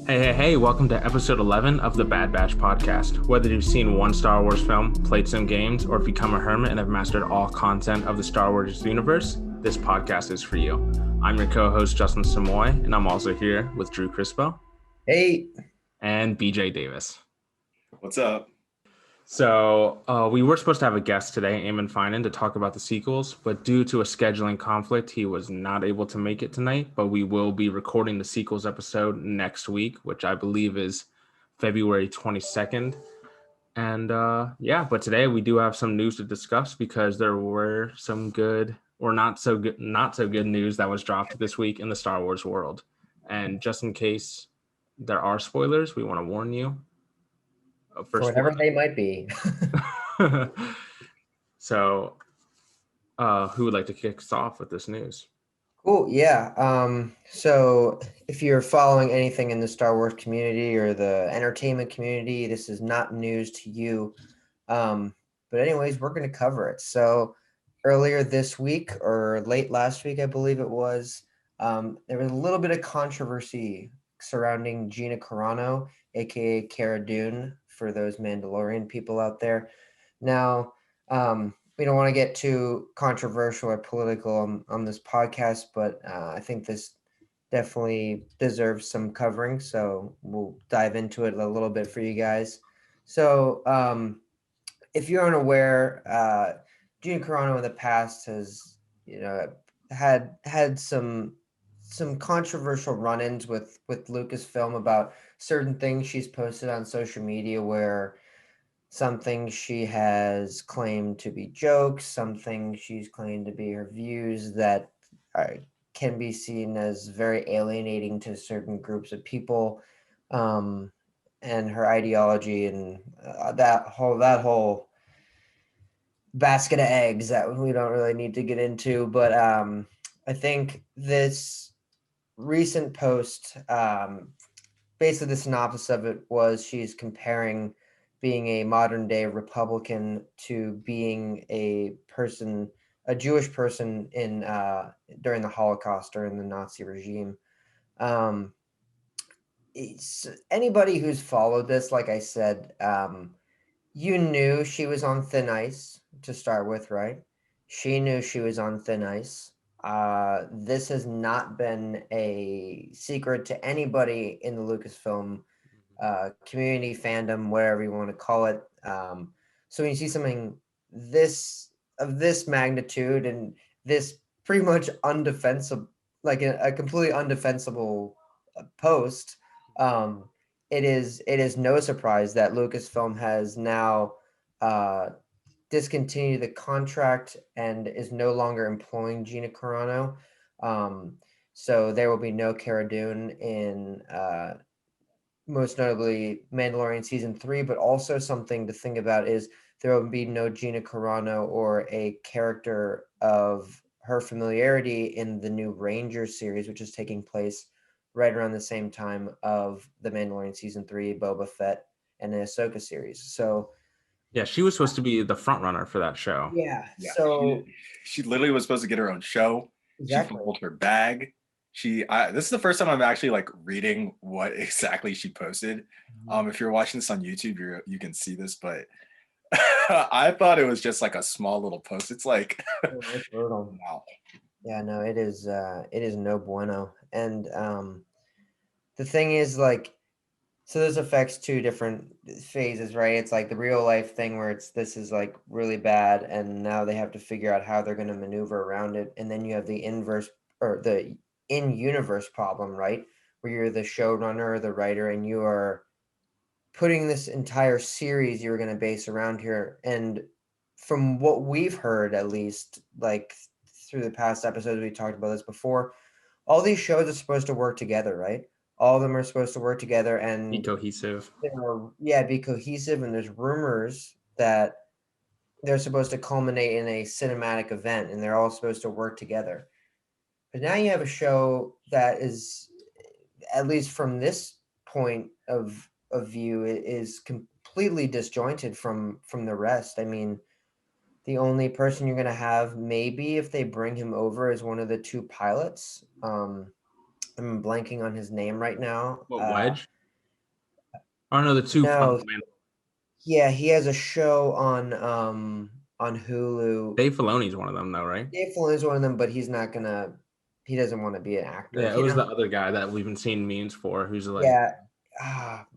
Hey, welcome to episode 11 of the Bad Batch podcast. Whether you've seen one Star Wars film, played some games, or become a hermit and have mastered all content of the Star Wars universe, this podcast is for you. I'm your co-host, Justin Samoy, and I'm also here with Drew Crispo. Hey. And BJ Davis. What's up? So we were supposed to have a guest today, Eamon Finan, to talk about the sequels, but due to a scheduling conflict, he was not able to make it tonight. But we will be recording the sequels episode next week, which I believe is February 22nd. And but today we do have some news to discuss because there were some good or not so good news that was dropped this week in the Star Wars world. And just in case there are spoilers, we want to warn you. For whatever they might be. So, who would like to kick us off with this news? Cool. Yeah. So if you're following anything in the Star Wars community or the entertainment community, this is not news to you. But anyways, we're going to cover it. So earlier this week or late last week, I believe it was, there was a little bit of controversy surrounding Gina Carano, aka Cara Dune, for those Mandalorian people out there. Now, we don't want to get too controversial or political on this podcast, but I think this definitely deserves some covering. So we'll dive into it a little bit for you guys. So if you're unaware, Gina Carano in the past has, had some controversial run-ins with Lucasfilm about certain things she's posted on social media, where some things she has claimed to be jokes, some things she's claimed to be her views that can be seen as very alienating to certain groups of people, and her ideology and that whole basket of eggs that we don't really need to get into. But I think this recent post, basically the synopsis of it was she's comparing being a modern day Republican to being a Jewish person in during the Holocaust, during the Nazi regime. Anybody who's followed this, like I said, you knew she was on thin ice to start with, right? She knew she was on thin ice. This has not been a secret to anybody in the Lucasfilm community, fandom, whatever you want to call it. So when you see something of this magnitude and this pretty much undefensible, like a completely undefensible post, it is no surprise that Lucasfilm has now discontinued the contract and is no longer employing Gina Carano. So there will be no Cara Dune in most notably Mandalorian season 3, but also something to think about is there will be no Gina Carano or a character of her familiarity in the new Ranger series, which is taking place right around the same time of the Mandalorian season 3, Boba Fett, and the Ahsoka series. So yeah, she was supposed to be the front runner for that show. Yeah. So she literally was supposed to get her own show. Exactly. She fumbled her bag. This is the first time I'm actually like reading what exactly she posted. If you're watching this on YouTube, you can see this, but I thought it was just like a small little post. It's like it's brutal. Wow. Yeah, no, it is no bueno. And the thing is, like, so this affects two different phases, right? It's like the real life thing where this is like really bad, and now they have to figure out how they're going to maneuver around it. And then you have the inverse, or the in-universe problem, right? Where you're the showrunner or the writer, and you are putting this entire series you're going to base around here. And from what we've heard, at least, like through the past episodes, we talked about this before, all these shows are supposed to work together, right? All of them are supposed to work together and be cohesive. Be cohesive. And there's rumors that they're supposed to culminate in a cinematic event, and they're all supposed to work together. But now you have a show that is, at least from this point of view, is completely disjointed from the rest. I mean, the only person you're going to have, maybe if they bring him over, is one of the two pilots. I'm blanking on his name right now. What, Wedge? Oh no, the two No, from yeah, he has a show on Hulu. Dave Filoni's one of them though, right? Dave Filoni's one of them, but he doesn't want to be an actor. Yeah, it You was know, the other guy that we've been seeing memes for, who's like, yeah.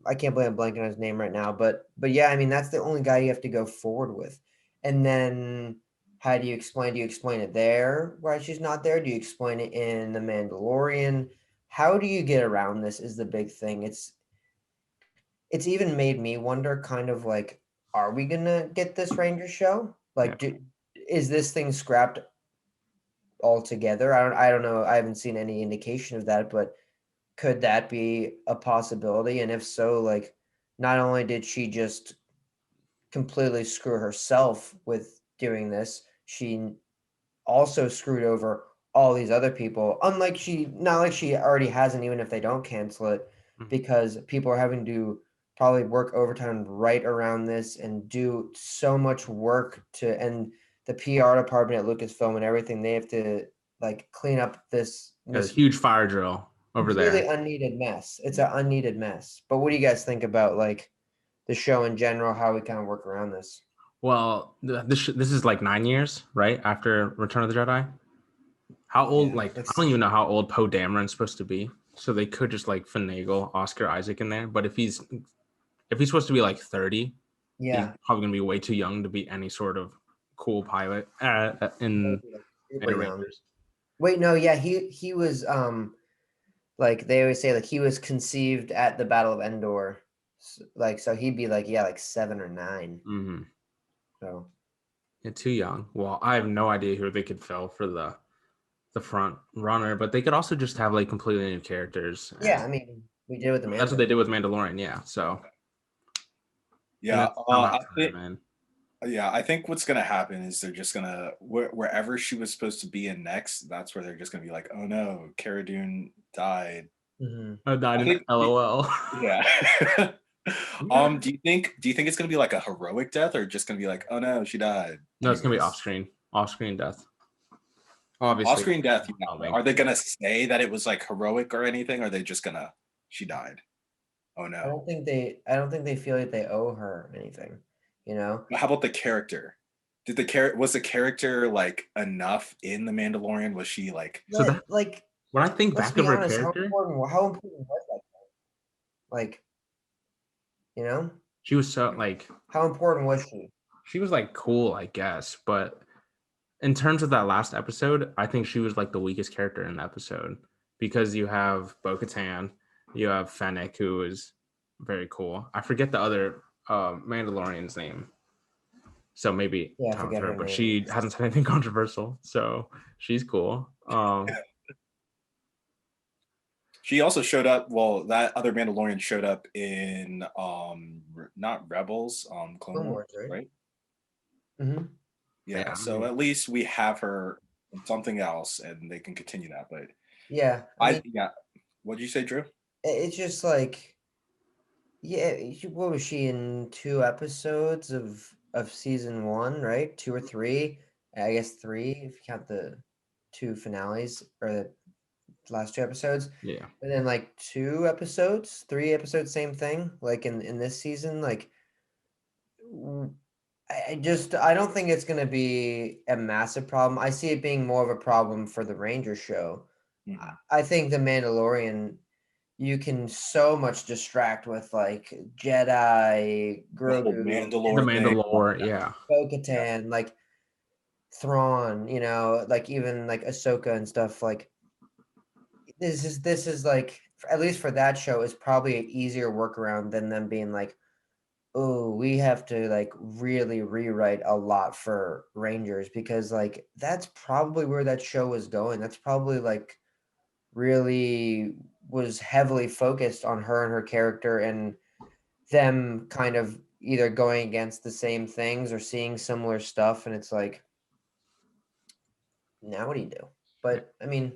I can't believe I'm blanking on his name right now, but yeah, I mean that's the only guy you have to go forward with. And then how do you explain? Do you explain it there why she's not there? Do you explain it in The Mandalorian? How do you get around this is the big thing. It's even made me wonder kind of like, are we gonna get this Ranger show? yeah. Like is this thing scrapped altogether? I don't know. I haven't seen any indication of that, but could that be a possibility? And if so, like, not only did she just completely screw herself with doing this, she also screwed over all these other people. Unlike not like she already hasn't, even if they don't cancel it, Mhm. because people are having to probably work overtime right around this and do so much work and the PR department at Lucasfilm and everything, they have to like clean up this Got a huge fire drill over completely there. unneeded mess. It's an unneeded mess. But what do you guys think about like the show in general? How we kind of work around this? Well, this is like 9 years, right? After Return of the Jedi. How old? Yeah, Like, I that's don't even know how old Poe Dameron's supposed to be. So they could just like finagle Oscar Isaac in there. But if he's supposed to be like 30, he's yeah. probably gonna be way too young to be any sort of cool pilot in Super any young. Rangers. Wait, no, yeah, he was like they always say like he was conceived at the Battle of Endor. Like so he'd be like yeah, like 7 or 9. Mm-hmm. So Yeah, too young. Well, I have no idea who they could fill for the front runner, but they could also just have like completely new characters. yeah, And I mean we did with the that's what they Mando. did with Mandalorian. Yeah. So and Yeah, that's not about time, think man. I think what's gonna happen is they're just gonna wherever she was supposed to be in next, that's where they're just gonna be like, oh no, Cara Dune died. Hmm. I died I in think LOL. yeah. Do you think it's gonna be like a heroic death or just gonna be like, oh no, she died? No, it's gonna be Anyways, off-screen death. Obviously, off-screen death. Yeah. helping. Are they gonna say that it was like heroic or anything? Or are they just gonna she died? Oh no. I don't think they feel like they owe her anything, you know? How about the character? Was the character like enough in the Mandalorian? Was she like So that Like when I think let's back of be her honest, character, how important was that? Like, you know? she was so like How important was she? she was like cool, I guess, but in terms of that last episode, I think she was like the weakest character in the episode because you have Bo-Katan, you have Fennec, who is very cool. I forget the other Mandalorian's name, so maybe Yeah, I time with forget her, her but name. she hasn't said anything controversial, so she's cool. she also showed up? Well, that other Mandalorian showed up in not Rebels, Clone Clone Wars, Wars, right? right? Mm-hmm. Yeah. Yeah, I So mean, at least we have her in something else, and they can continue that. But Yeah, I I mean, yeah. What did you say, Drew? it's just like, yeah, what was she in 2 episodes of season one, right? 2 or 3, I guess 3 if you count the 2 finales or the last 2 episodes, yeah. and then like 2 episodes, 3 episodes, same thing. Like in this season, like w- I don't think it's gonna be a massive problem. I see it being more of a problem for the Ranger show. Mhm. I think the Mandalorian you can so much distract with like Jedi, The whole Grogu, The Mandalore thing. Mandalore, Yeah. yeah. Yeah. Bo-Katan, like Thrawn, like even like Ahsoka and stuff. Like this is like at least for that show is probably an easier workaround than them being like, oh, we have to like really rewrite a lot for Rangers because like that's probably where that show was going. That's probably like really was heavily focused on her and her character and them kind of either going against the same things or seeing similar stuff. And it's like, now what do you do? Yeah. But I mean,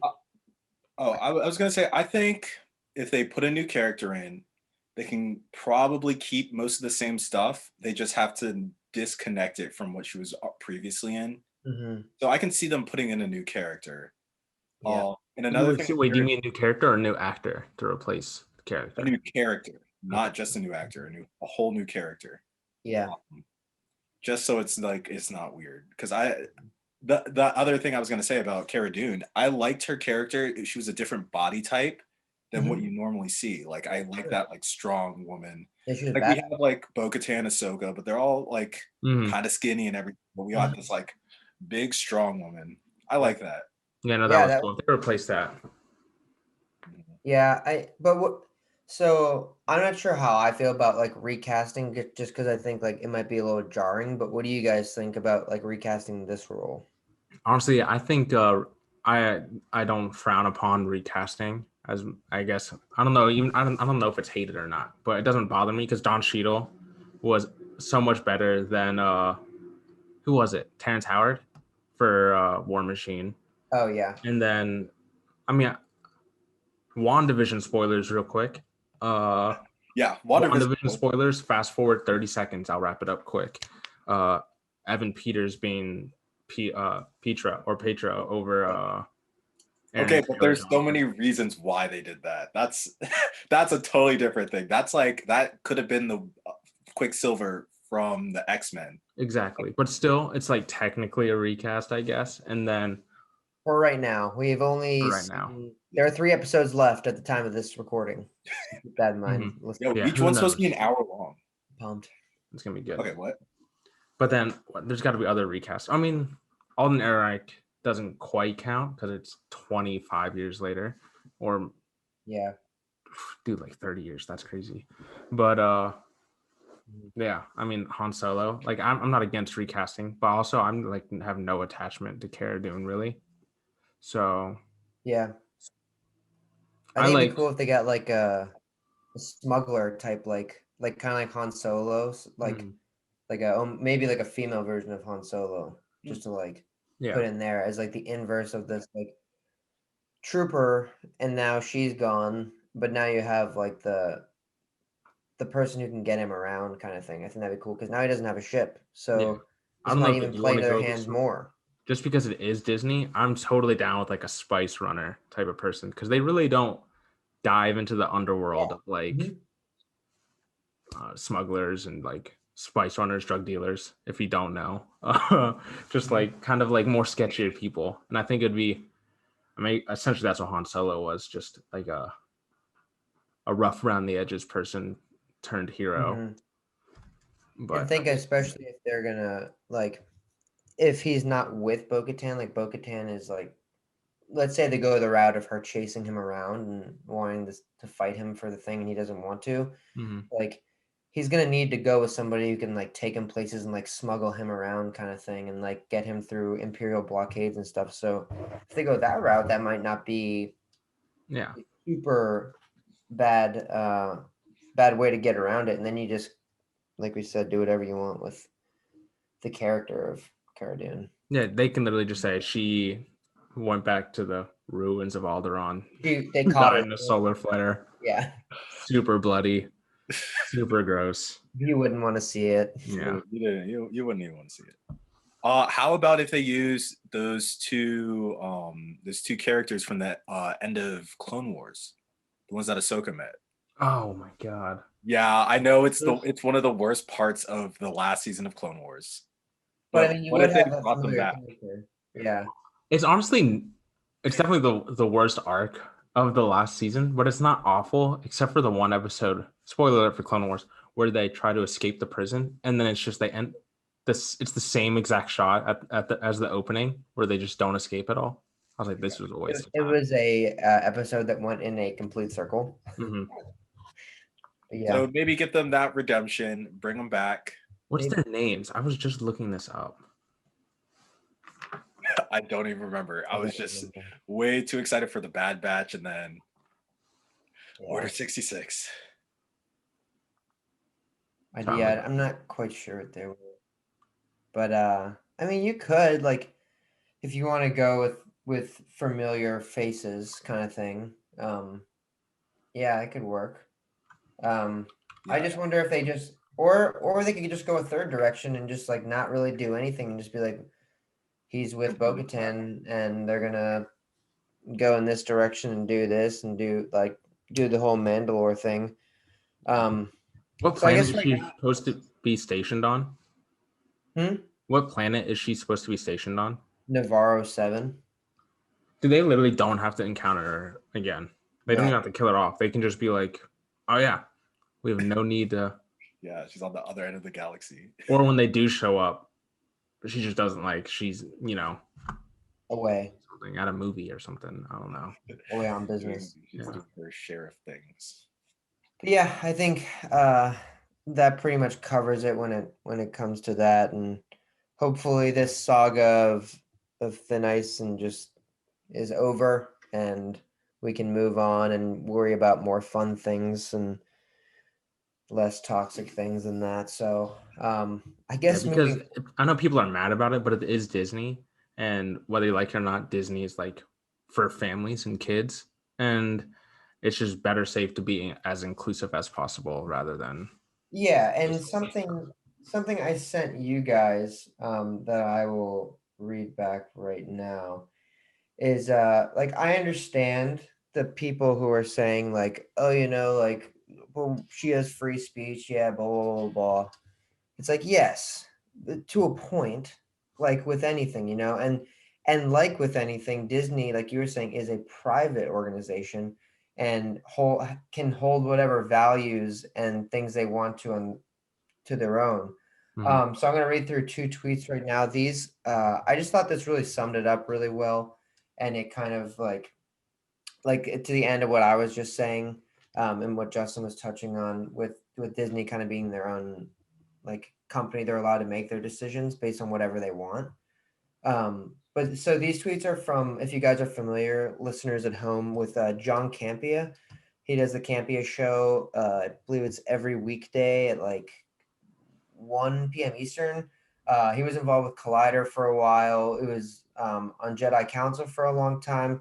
Oh, I was gonna say, I think if they put a new character in, they can probably keep most of the same stuff. They just have to disconnect it from what she was previously in. mhm, So I can see them putting in a new character. yeah. And another thing, Wait, do you mean a new character or a new actor to replace the a character? new character. not just a new actor, a whole new character. Yeah. Just so it's like it's not weird. Because the other thing I was gonna say about Cara Dune, I liked her character. She was a different body type than what you normally see. Like I like that like strong woman. Yeah, she was Like we bad. have like Bo-Katan, Ahsoka, but they're all like Mhm. kind of skinny and everything. But we got this like big, strong woman. I like that. Yeah, no, Yeah, that was cool. They replaced that. Yeah, so I'm not sure how I feel about like recasting just because I think like it might be a little jarring, but what do you guys think about like recasting this role? Honestly, I think I don't frown upon recasting. As I guess I don't know, even I don't know if it's hated or not, but it doesn't bother me because Don Cheadle was so much better than who was it? Terrence Howard for War Machine. Oh yeah. And then I mean WandaVision spoilers real quick. Yeah, WandaVision spoilers, fast forward 30 seconds, I'll wrap it up quick. Evan Peters being Petra over Okay, but there's so Johnson. many reasons why they did that. That's that's a totally different thing. That's like that could have been the Quicksilver from the X-Men. Exactly. But still, it's like technically a recast, I guess. And then For right now, we've only right now. There are 3 episodes left at the time of this recording. Keep that in mind. Yeah, each one's supposed to be an hour long. Pumped. It's gonna be good. Okay, what? But then there's got to be other recasts. I mean, Alden Ehrenreich doesn't quite count because it's 25 years later, or Yeah. dude, like 30 years. That's crazy. But yeah, I mean Han Solo. Like I'm not against recasting, but also I'm like have no attachment to Cara Dune really. So Yeah. I think it'd like be cool if they got like a smuggler type, like kind of like Han Solo, like maybe like a female version of Han Solo, just to like put in there as like the inverse of this like trooper, and now she's gone, but now you have like the person who can get him around kind of thing. I think that'd be cool because now he doesn't have a ship, so I this don't know might if they even do play want into to their go hands this more. just because it is Disney. I'm totally down with like a Spice Runner type of person because they really don't dive into the underworld of like smugglers and like spice runners, drug dealers. If you don't know, just like kind of like more sketchier people. And I think it'd be, I mean, essentially that's what Han Solo was, just like a rough around the edges person turned hero. But And think especially if they're gonna like, if he's not with Bo-Katan, like Bo-Katan is like, let's say they go the route of her chasing him around and wanting to fight him for the thing and he doesn't want to, like he's gonna need to go with somebody who can like take him places and like smuggle him around kind of thing and like get him through Imperial blockades and stuff. So if they go that route, that might not be super bad way to get around it. And then you just, like we said, do whatever you want with the character of Cara Dune. Yeah, they can literally just say she went back to the ruins of Alderaan. They caught her in a solar flare. Yeah. Super bloody. Super gross. You wouldn't want to see it. Yeah. You wouldn't even want to see it. How about if they use those two characters from that end of Clone Wars, the ones that Ahsoka met? Oh my god. Yeah, I know it's one of the worst parts of the last season of Clone Wars. But I mean, you what would if they have brought them back? Yeah. It's definitely the worst arc of the last season, but it's not awful except for the one episode, spoiler alert for Clone Wars, where they try to escape the prison and then it's just they end this, it's the same exact shot as the opening where they just don't escape at all. I was like, this was a waste of time. It was a episode that went in a complete circle. Yeah. So maybe get them that redemption, bring them back. What's their names? I was just looking this up. I don't even remember. I was just way too excited for the Bad Batch and then Order 66. I'm not quite sure what they were. But I mean, you could, like, if you want to go with familiar faces kind of thing. Yeah, it could work. I just wonder if they just or they could just go a third direction and just like not really do anything and just be like, he's with Bo-Katan and they're gonna go in this direction and do this and do the whole Mandalore thing. What So I planet guess is right she now, supposed to be stationed on? hmm? What planet is she supposed to be stationed on? Navarro 7. Do they literally don't have to encounter her again? They don't even No. have to kill her off. They can just be like, oh yeah, we have no need to. Yeah, she's on the other end of the galaxy. Or when they do show up, she just doesn't like, she's, Away. something at a movie or something. I don't know. Away on business. She's Yeah. doing her share of things. But yeah, I think that pretty much covers it when it comes to that, and hopefully this saga of Thin Ice and just is over, and we can move on and worry about more fun things and less toxic things than that. So I Yeah, guess because moving. I know people are mad about it, but it is Disney. And whether you like it or not, Disney is like for families and kids. And it's just better safe to be as inclusive as possible rather than Yeah, and just say stuff. something I sent you guys that I will read back right now is like I understand the people who are saying like, oh, like, well, she has free speech, yeah, blah blah blah blah. It's like, yes, to a point, like with anything, and like with anything, Disney, like you were saying, is a private organization and can hold whatever values and things they want to their own. Mhm. So I'm going to read through two tweets right now. These, I just thought this really summed it up really well, and it kind of like to the end of what I was just saying, and what Justin was touching on with Disney kind of being their own like company, they're allowed to make their decisions based on whatever they want. But so these tweets are from, if you guys are familiar, listeners at home, with John Campea. He does the Campea show. I believe it's every weekday at like 1 p.m. Eastern. He was involved with Collider for a while. It was on Jedi Council for a long time.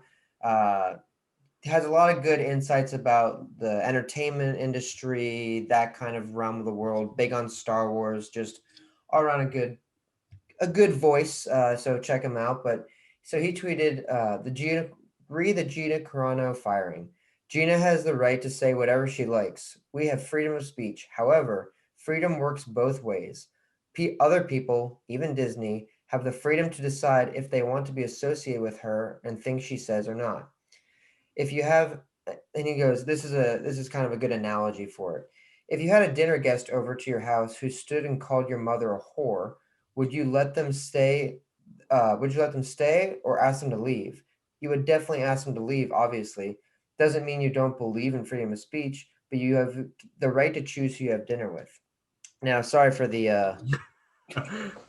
Has a lot of good insights about the entertainment industry, that kind of realm of the world. Big on Star Wars, just all around a good voice. So check him out. But so he tweeted the Gina Carano firing. Gina has the right to say whatever she likes. We have freedom of speech. However, freedom works both ways. Other people, even Disney, have the freedom to decide if they want to be associated with her and things she says or not. If you have, and he goes, this is kind of a good analogy for it. If you had a dinner guest over to your house who stood and called your mother a whore, would you let them stay? Would you let them stay or ask them to leave? You would definitely ask them to leave. Obviously, doesn't mean you don't believe in freedom of speech, but you have the right to choose who you have dinner with. Now, sorry for the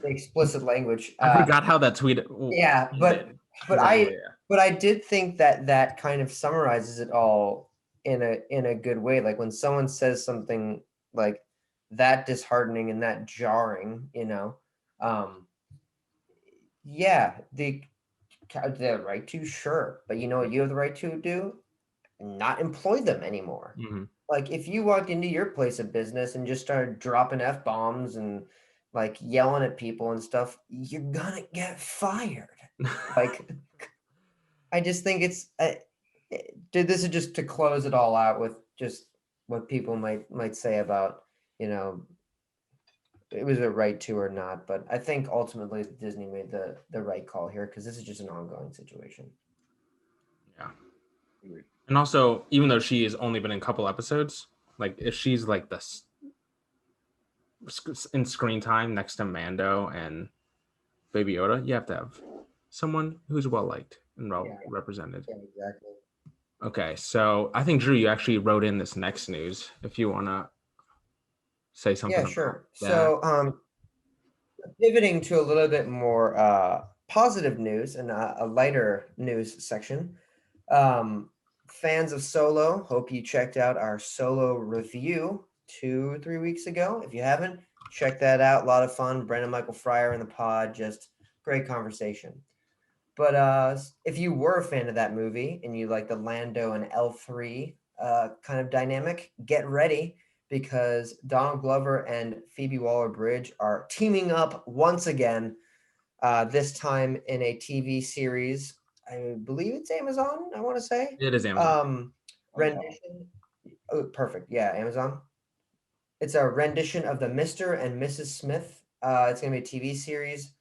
explicit language. I forgot how that tweet Yeah, ended. but But I yeah. but I did think that kind of summarizes it all in a good way. Like when someone says something like that disheartening and that jarring, yeah, the right to, sure, but you know what you have the right to do? Not employ them anymore. Mhm. Like if you walked into your place of business and just started dropping F bombs and like yelling at people and stuff, you're gonna get fired. Like I just think this is just to close it all out with just what people might say about, you know, it was a right to or not. But I think ultimately Disney made the right call here because this is just an ongoing situation. Yeah. And also, even though she has only been in a couple episodes, like if she's like this in screen time next to Mando and Baby Yoda, you have to have someone who's well liked and well Yeah, represented. yeah, exactly. Okay, so I think Drew, you actually wrote in this next news. If you want to say something Yeah, about sure. that. So pivoting to a little bit more positive news and a lighter news section. Um, Fans of Solo, hope you checked out our Solo review 2 or 3 weeks ago. If you haven't, check that out. A lot of fun. Brandon Michael Fryer in the pod, just great conversation. But if you were a fan of that movie and you like the Lando and L3 kind of dynamic, get ready because Donald Glover and Phoebe Waller-Bridge are teaming up once again. This time in a TV series. I believe it's Amazon. I want to say It is Amazon. rendition. Oh, perfect. Yeah, Amazon. it's a rendition of the Mr. and Mrs. Smith. It's gonna be a TV series,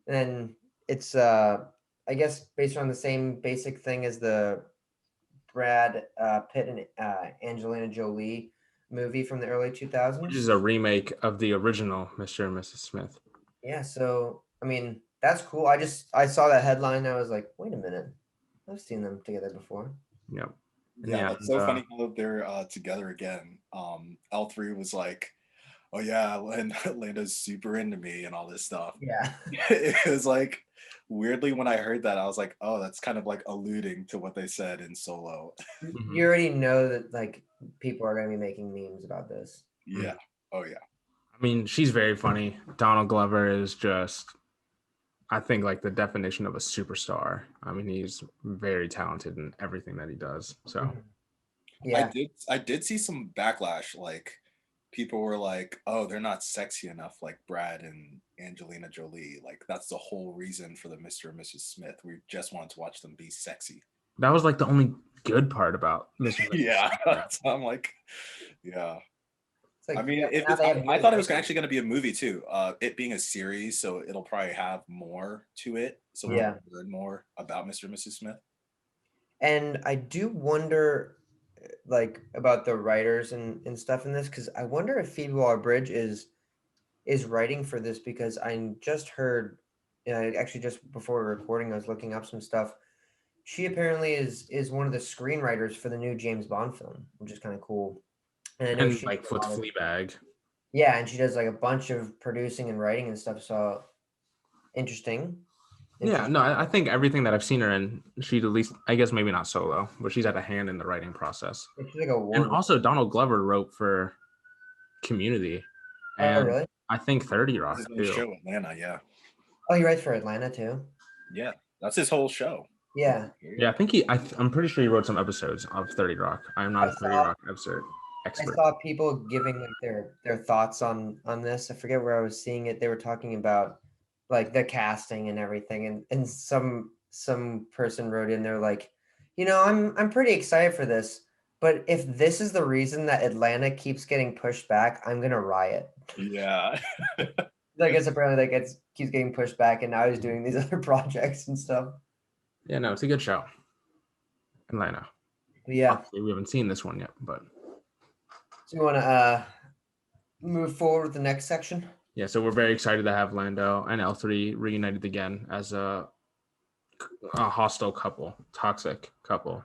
and it's I guess based on the same basic thing as the Brad Pitt and Angelina Jolie movie from the early Which is 2000s. a remake of the original Mr. and Mrs. Smith. Yeah, so I mean that's cool. I saw that headline and I was like, wait a minute, I've seen them together before. Yep. Yeah, that's so funny how they're together again. L3 was like, oh yeah, Landa's super into me and all this stuff. Yeah. It was like, weirdly, when I heard that, I was like, oh, that's kind of like alluding to what they said in Solo. You already know that like people are gonna be making memes about this. Yeah. Oh yeah. I mean, she's very funny. Donald Glover is just, I think, like the definition of a superstar. I mean, he's very talented in everything that he does. So Yeah. I did see some backlash. Like people were like, oh, they're not sexy enough like Brad and Angelina Jolie. Like that's the whole reason for the Mr. and Mrs. Smith. We just wanted to watch them be sexy. that was like the only good part about Mr. and Mrs. Yeah. Smith. So I'm like, yeah. It's like, I mean, yeah, if now they have I thought it was movies. actually going to be a movie too. It being a series, so it'll probably have more to it. So we'll Yeah. learn more about Mr. and Mrs. Smith. And I do wonder like about the writers and stuff in this, because I wonder if Phoebe Waller-Bridge is writing for this, because I just heard actually just before recording I was looking up some stuff. She apparently is one of the screenwriters for the new James Bond film, which is kind of cool. And I know And she like did a with lot of- Fleabag. yeah, and she does like a bunch of producing and writing and stuff. So interesting. Yeah, no, I think everything that I've seen her in, she'd at least, I guess maybe not Solo, but she's had a hand in the writing process. She's like a And warm. also, Donald Glover wrote for Community, Oh, and really? I think 30 Rock His own too. show, Atlanta. Yeah, Oh, he writes for Atlanta too. yeah, that's his whole show. Yeah. Yeah, I think I'm pretty sure he wrote some episodes of 30 Rock. I'm not a 30 Rock episode I expert. saw people giving like their thoughts on this. I forget where I was seeing it. They were talking about like the casting and everything, and some person wrote in there like, I'm pretty excited for this, but if this is the reason that Atlanta keeps getting pushed back, I'm gonna riot. Yeah, I guess apparently that keeps getting pushed back, and now he's doing these other projects and stuff. Yeah, no, it's a good show. Atlanta. But yeah, Obviously, we haven't seen this one yet, but so you want to move forward with the next section? yeah, so we're very excited to have Lando and L3 reunited again as a hostile couple, toxic couple.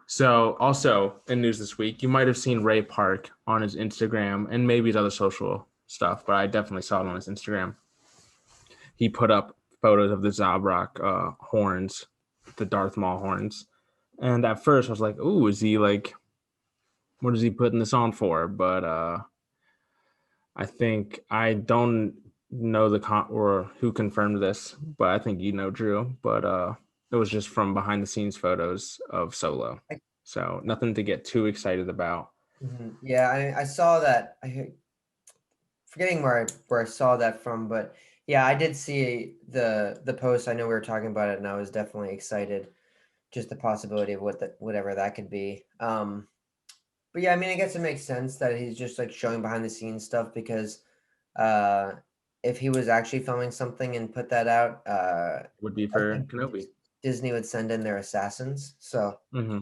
So also in news this week, you might have seen Ray Park on his Instagram and maybe his other social stuff, but I definitely saw it on his Instagram. He put up photos of the Zabrak horns, the Darth Maul horns. And at first I was like, ooh, is he like, what is he putting this on for? But I think I don't know or who confirmed this, but I think you know, Drew. But it was just from behind the scenes photos of Solo. So nothing to get too excited about. Mm-hmm. Yeah, I saw that. Forgetting where I saw that from, but yeah, I did see the post. I know we were talking about it, and I was definitely excited. Just the possibility of whatever that could be. But yeah, I mean, I guess it makes sense that he's just like showing behind the scenes stuff, because if he was actually filming something and put that out, Would be for Kenobi. Disney would send in their assassins. So, Mm-hmm.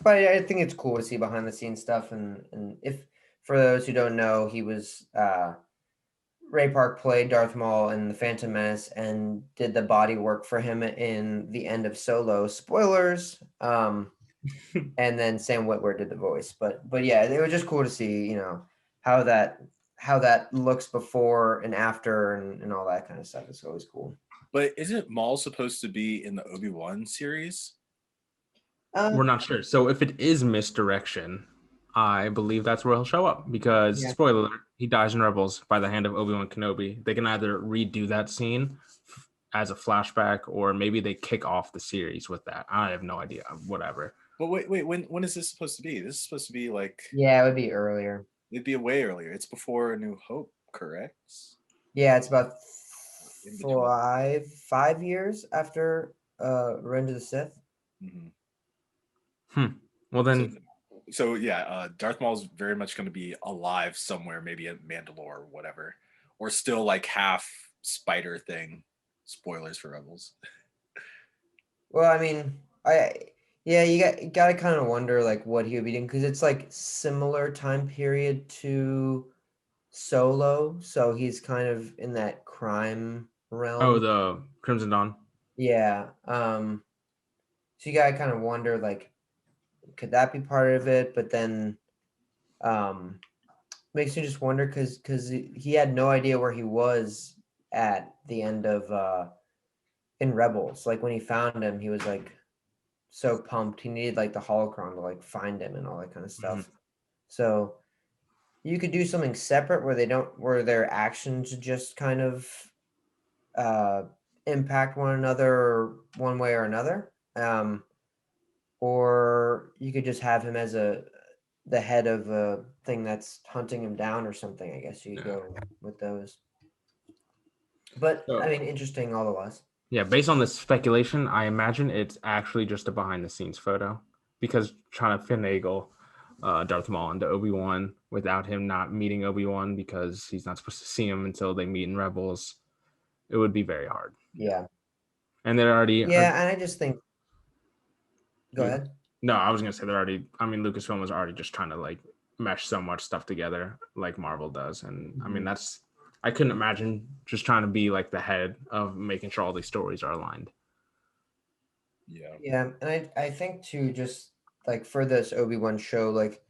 but yeah, I think it's cool to see behind the scenes stuff. And if for those who don't know, he was Ray Park played Darth Maul in The Phantom Menace and did the body work for him in the end of Solo. Spoilers. And then Sam Witwer did the voice. But yeah, it was just cool to see, how that looks before and after and all that kind of stuff. It's always cool. but isn't Maul supposed to be in the Obi-Wan series? We're not sure. So if it is misdirection, I believe that's where he'll show up because, spoiler alert, he dies in Rebels by the hand of Obi-Wan Kenobi. They can either redo that scene as a flashback or maybe they kick off the series with that. I have no idea. Whatever. But wait, when is this supposed to be? This is supposed to be like... Yeah, it would be earlier. It'd be way earlier. It's before A New Hope, correct? Yeah, it's about 5 years after Revenge of the Sith. Mm-hmm. Well then, so yeah, Darth Maul's very much going to be alive somewhere, maybe in Mandalore or whatever, or still like half spider thing. Spoilers for Rebels. Well, I mean, I yeah, you gotta kind of wonder like what he would be doing because it's like similar time period to Solo, so he's kind of in that crime Oh, realm. the Crimson Dawn. Yeah. So you gotta kind of wonder like, could that be part of it? But then, um, makes you just wonder because he had no idea where he was at the end of in Rebels. Like when he found him, he was like so pumped. He needed like the holocron to like find him and all that kind of stuff. So you could do something separate where they don't where their actions just kind of uh impact one another one way or another. Or you could just have him as the head of a thing that's hunting him down or something. I guess you could Yeah. go with those. But I So, mean, interesting all the was. yeah, based on this speculation, I imagine it's actually just a behind the scenes photo because trying to finagle Darth Maul into Obi-Wan without him not meeting Obi-Wan because he's not supposed to see him until they meet in Rebels, it would be very hard. Yeah. And they're already Yeah, and I just think go ahead. No, I was gonna say they're already. I mean, Lucasfilm was already just trying to like mesh so much stuff together, like Marvel does, and I mean that's. I couldn't imagine just trying to be like the head of making sure all these stories are aligned. Yeah. Yeah, and I think too, just like for this Obi-Wan show, like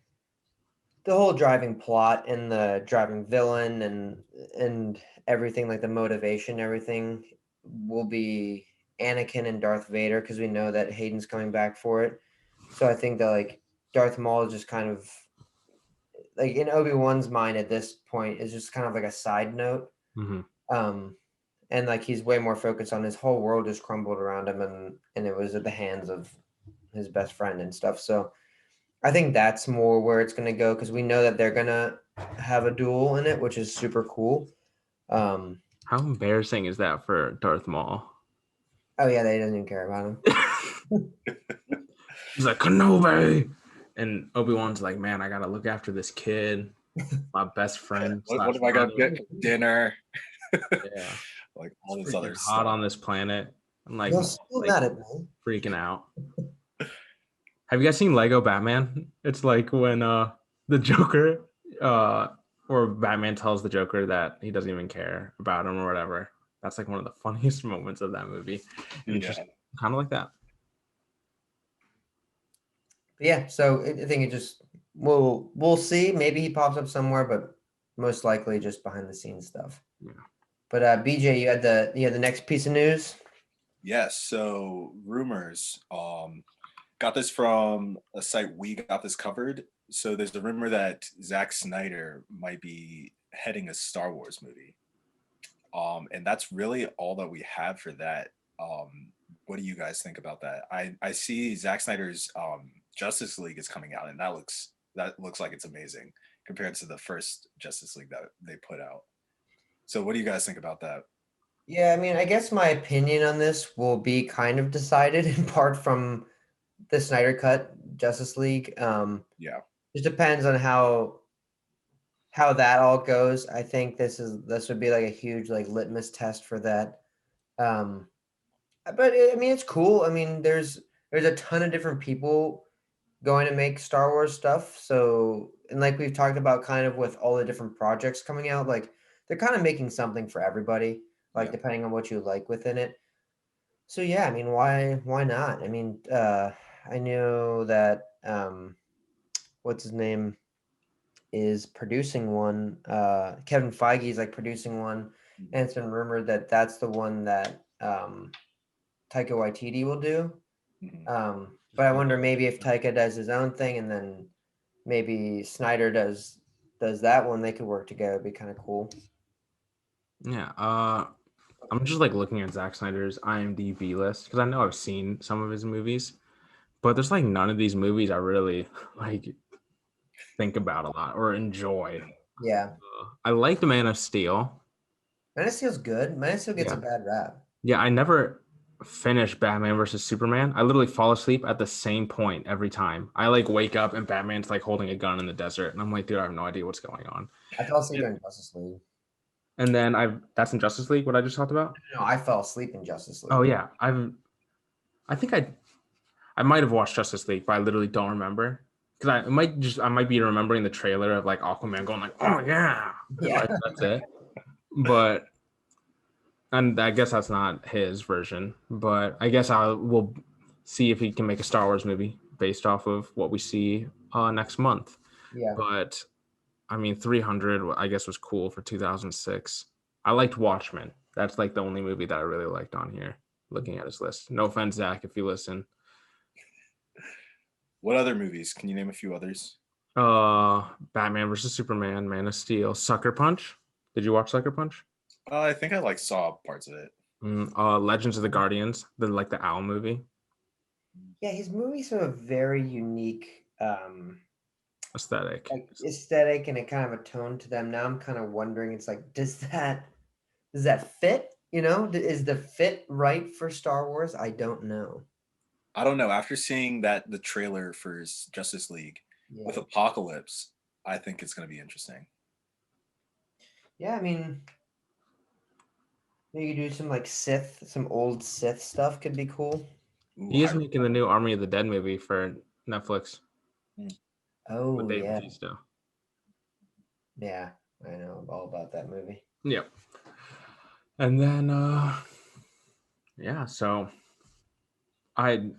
the whole driving plot and the driving villain and everything, like the motivation, everything will be Anakin and Darth Vader because we know that Hayden's coming back for it. So I think that like Darth Maul is just kind of like in Obi-Wan's mind at this point is just kind of like a side note. Mm-hmm. And like he's way more focused on his whole world just crumbled around him and it was at the hands of his best friend and stuff. So I think that's more where it's going to go because we know that they're going to have a duel in it, which is super cool. Oh How embarrassing is that for Darth Maul? yeah, they doesn't even care about him. He's like Kenobi, and Obi-Wan's like, man, I gotta look after this kid, my best friend. What am I gonna get for dinner? Yeah, Like all it's this other freaking hot stuff. on this planet. I'm like, You're still mad at me. freaking out. Have you guys seen Lego Batman? It's like when the Joker or Batman tells the Joker that he doesn't even care about him or whatever. That's like one of the funniest moments of that movie. And it's just kind of like that. But yeah, so I think it just we'll see. Maybe he pops up somewhere, but most likely just behind the scenes stuff. Yeah. But BJ, you had the next piece of news. Yes. So rumors. Got this from a site We Got This Covered. So there's a rumor that Zack Snyder might be heading a Star Wars movie. And that's really all that we have for that. What do you guys think about that? I see Zack Snyder's Justice League is coming out, and that looks like it's amazing compared to the first Justice League that they put out. So what do you guys think about that? Yeah, I mean, I guess my opinion on this will be kind of decided in part from the Snyder Cut Justice League. Yeah. It depends on how that all goes. I think this would be like a huge like litmus test for that. Um, but I mean, it's cool. I mean, there's a ton of different people going to make Star Wars stuff. So, and like we've talked about, kind of with all the different projects coming out, like they're kind of making something for everybody, like Yeah. depending on what you like within it. So yeah, I mean, why not? I mean, I knew that what's his name is producing one. Kevin Feige is like producing one, and it's been rumored that that's the one that Taika Waititi will do. But I wonder maybe if Taika does his own thing, and then maybe Snyder does that one, they could work together. It'd be kind of cool. Yeah. I'm just like looking at Zack Snyder's IMDb list because I know I've seen some of his movies, but there's like none of these movies I really like think about a lot or enjoy. Yeah, I like The Man of Steel. Man of Steel's good. Man of Steel gets Yeah. a bad rap. Yeah, I never finish Batman versus Superman, I literally fall asleep at the same point every time. I like wake up and Batman's like holding a gun in the desert, and I'm like, dude, I have no idea what's going on. I fell asleep in Justice League. And then that's in Justice League, what I just talked about. No, I fell asleep in Justice League. Oh yeah, I think I might have watched Justice League, but I literally don't remember because I might be remembering the trailer of like Aquaman going like, oh yeah, Yeah. that's it. But and I guess that's not his version, but I guess we'll see if he can make a Star Wars movie based off of what we see next month. Yeah. But I mean, 300, I guess, was cool for 2006. I liked Watchmen. That's like the only movie that I really liked on here, looking at his list. No offense, Zach, if you listen. What other movies? Can you name a few others? Batman versus Superman, Man of Steel, Sucker Punch. Did you watch Sucker Punch? I think I like saw parts of it. Legends of the Guardians, the owl movie. Yeah, his movies have a very unique Aesthetic. like aesthetic and a kind of a tone to them. Now I'm kind of wondering, it's like, does that fit? You know, is the fit right for Star Wars? I don't know. I don't know. After seeing the trailer for Justice League with Apocalypse, I think it's going to be interesting. Yeah, I mean, maybe do some like some old Sith stuff could be cool. Ooh, He is making the new Army of the Dead movie for Netflix. Oh, with Dave yeah. Bautista. Yeah, I know all about that movie. Yep. And then, so I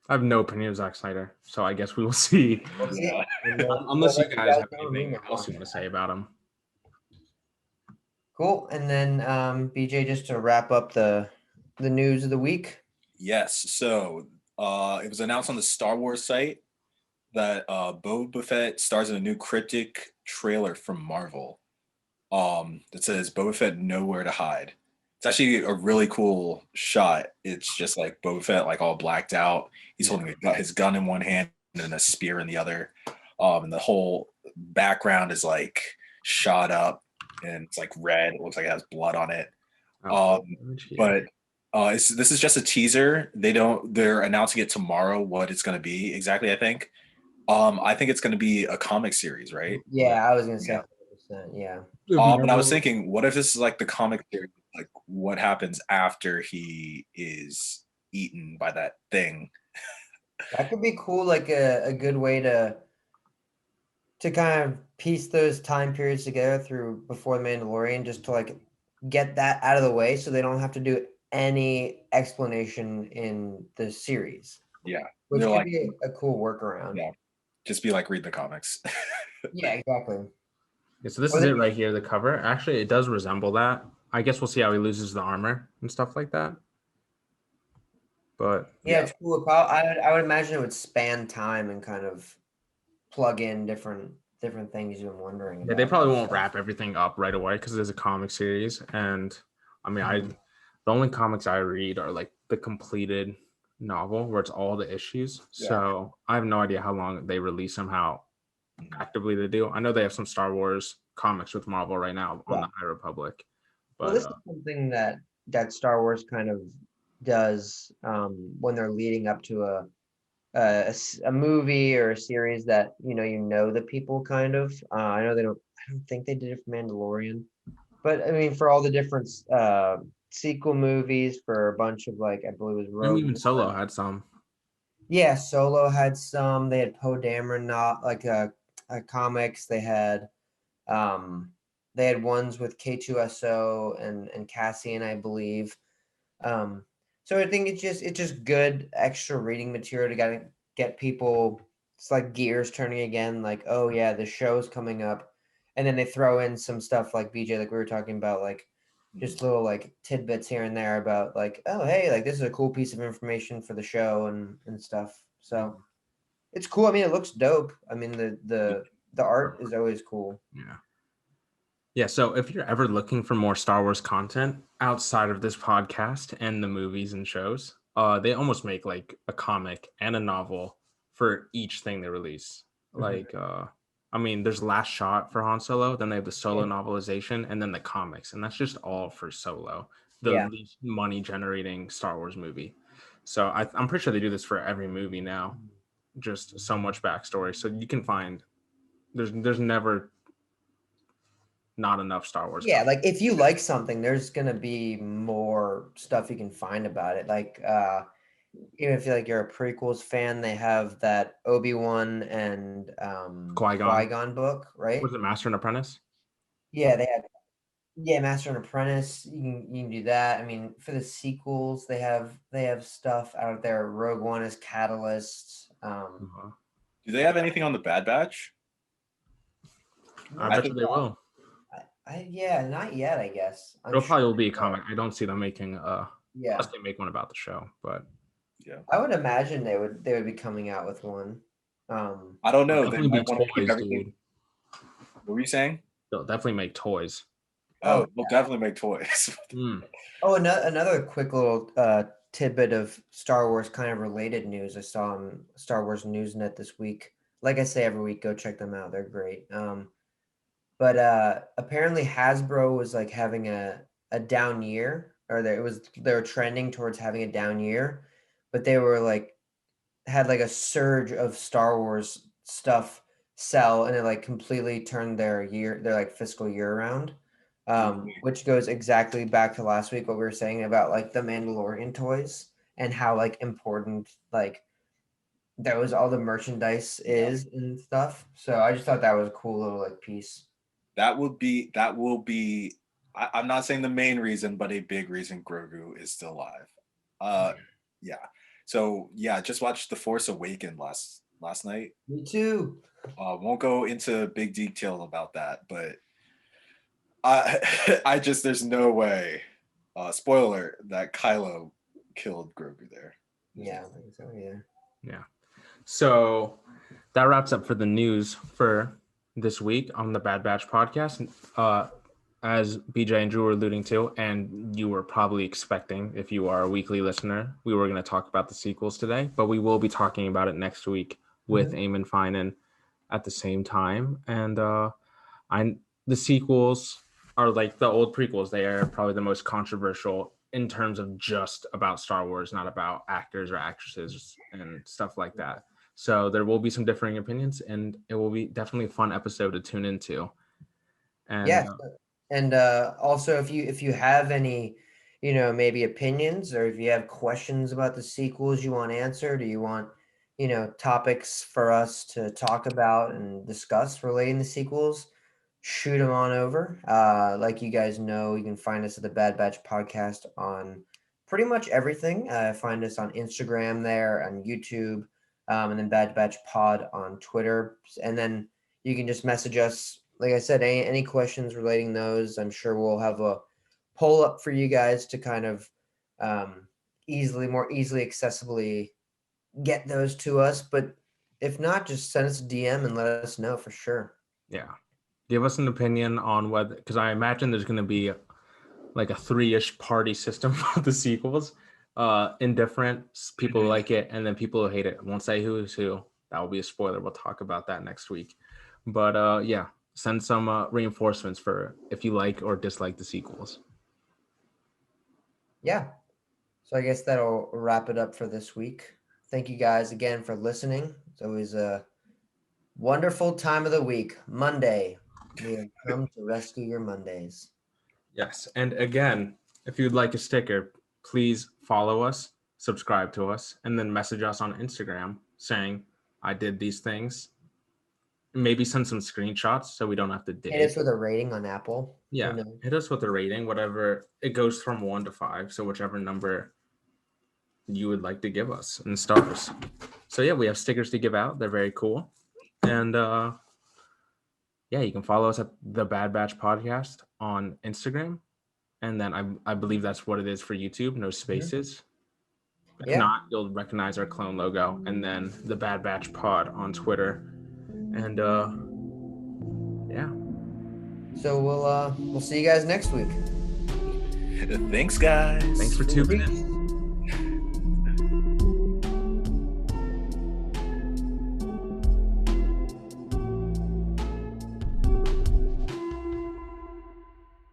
have no opinion of Zack Snyder, so I guess we will see. Yeah. Unless you guys have anything else you want to say about him. Cool. And then, BJ, just to wrap up the news of the week. Yes. So it was announced on the Star Wars site that Boba Fett stars in a new cryptic trailer from Marvel. That says Boba Fett nowhere to hide. It's actually a really cool shot. It's just like Boba Fett, like all blacked out. He's holding his gun in one hand and a spear in the other. And the whole background is like shot up and it's like red. It looks like it has blood on it. But this is just a teaser. They're announcing it tomorrow what it's going to be exactly, I think. I think it's going to be a comic series, right? Yeah, I was going to say 100%, yeah. But I was thinking, what if this is like the comic series? Like, what happens after he is eaten by that thing? That could be cool, like a good way to kind of piece those time periods together through before the Mandalorian, just to like get that out of the way so they don't have to do any explanation in the series. Yeah. Which could be a cool workaround. Yeah. Just be like, read the comics. Yeah, exactly. Yeah, so this is it right here, the cover. Actually, it does resemble that. I guess we'll see how he loses the armor and stuff like that. But yeah, it's cool. I would imagine it would span time and kind of plug in different things you've been wondering about. Yeah, they probably won't wrap everything up right away because there's a comic series. And I mean, the only comics I read are like the completed novel where it's all the issues. Yeah. So I have no idea how long they release them, how actively they do. I know they have some Star Wars comics with Marvel right now on the High Republic. But well, this is something that Star Wars kind of does when they're leading up to a movie or a series that you know the people kind of. I know I don't think they did it for Mandalorian, but I mean for all the different sequel movies for a bunch of like I believe it was Rogue. Even Solo had some. Yeah, Solo had some. They had Poe Dameron, not like comics. They had ones with K2SO and Cassian, I believe. So I think it's just good extra reading material to get people. It's like gears turning again. Like, oh yeah, the show's coming up, and then they throw in some stuff like BJ, like we were talking about, like just little like tidbits here and there about like, oh hey, like this is a cool piece of information for the show and stuff. So it's cool. I mean, it looks dope. I mean, the art is always cool. Yeah. Yeah, so if you're ever looking for more Star Wars content outside of this podcast and the movies and shows, they almost make like a comic and a novel for each thing they release. Like, I mean, there's Last Shot for Han Solo, then they have the Solo novelization, and then the comics, and that's just all for Solo. the Yeah. least money generating Star Wars movie. So I'm pretty sure they do this for every movie now. Just so much backstory. So you can find there's never not enough Star Wars. Yeah, Content. like if you like something, there's gonna be more stuff you can find about it. Like even if you're a prequels fan, they have that Obi-Wan and Qui-Gon. Qui-Gon book, right? Was it Master and Apprentice? Yeah, they have Master and Apprentice. You can do that. I mean, for the sequels, they have stuff out there. Rogue One is Catalyst. Uh-huh. Do they have anything on the Bad Batch? I bet you they will. Yeah, not yet, I guess. It'll probably will be a comic. I don't see them making Yeah, unless they make one about the show, but Yeah. I would imagine they would be coming out with one. I don't know. they'll They definitely might be want to keep toys, everything. dude. What were you saying? They'll definitely make toys. Oh, they'll definitely make toys. Oh, another quick little tidbit of Star Wars kind of related news I saw on Star Wars Newsnet this week. Like I say every week, go check them out. They're great. But apparently Hasbro was like having a down year, or they were trending towards having a down year, but they were like had like a surge of Star Wars stuff sell, and it like completely turned their like fiscal year around. Which goes exactly back to last week what we were saying about like the Mandalorian toys and how like important like all the merchandise is and stuff. So I just thought that was a cool little like piece. That will be. I'm not saying the main reason, but a big reason Grogu is still alive. Yeah. So yeah, just watched The Force Awakens last night. Me too. Won't go into big detail about that, but I just there's no way. Spoiler that Kylo killed Grogu there. Yeah, I think so. Yeah. Yeah. So that wraps up for the news for this week on the Bad Batch podcast. As BJ and Drew were alluding to, and you were probably expecting if you are a weekly listener, we were going to talk about the sequels today, but we will be talking about it next week with Eamon Finan at the same time. And the sequels are like the old prequels. They are probably the most controversial in terms of just about Star Wars, not about actors or actresses and stuff like that. So there will be some differing opinions, and it will be definitely a fun episode to tune into. And yeah. And also, if you have any, maybe opinions, or if you have questions about the sequels you want answered, or you want, topics for us to talk about and discuss relating the sequels, shoot them on over. Like you guys know, you can find us at the Bad Batch Podcast on pretty much everything. Find us on Instagram there, on YouTube, and then Bad Batch Pod on Twitter. And then you can just message us. Like I said, any questions relating those, I'm sure we'll have a poll up for you guys to kind of more easily accessibly get those to us. But if not, just send us a DM and let us know for sure. Yeah. Give us an opinion on whether, because I imagine there's going to be like a 3-ish party system for the sequels. Indifferent people like it, and then people who hate it. I won't say who is who. That will be a spoiler. We'll talk about that next week. But yeah. Send some reinforcements for if you like or dislike the sequels. Yeah. So I guess that'll wrap it up for this week. Thank you guys again for listening. It's always a wonderful time of the week. Monday. We have come to rescue your Mondays. Yes. And again, if you'd like a sticker, please follow us, subscribe to us, and then message us on Instagram saying, I did these things. Maybe send some screenshots so we don't have to dig. Hit us with a rating on Apple. Yeah, hit us with a rating, whatever. It goes from 1 to 5, so whichever number you would like to give us in stars. So yeah, we have stickers to give out. They're very cool. And yeah, you can follow us at the Bad Batch Podcast on Instagram. And then I believe that's what it is for YouTube, no spaces. If not, you'll recognize our clone logo. And then the Bad Batch Pod on Twitter. And yeah. So we'll see you guys next week. Thanks, guys. Thanks for tuning in.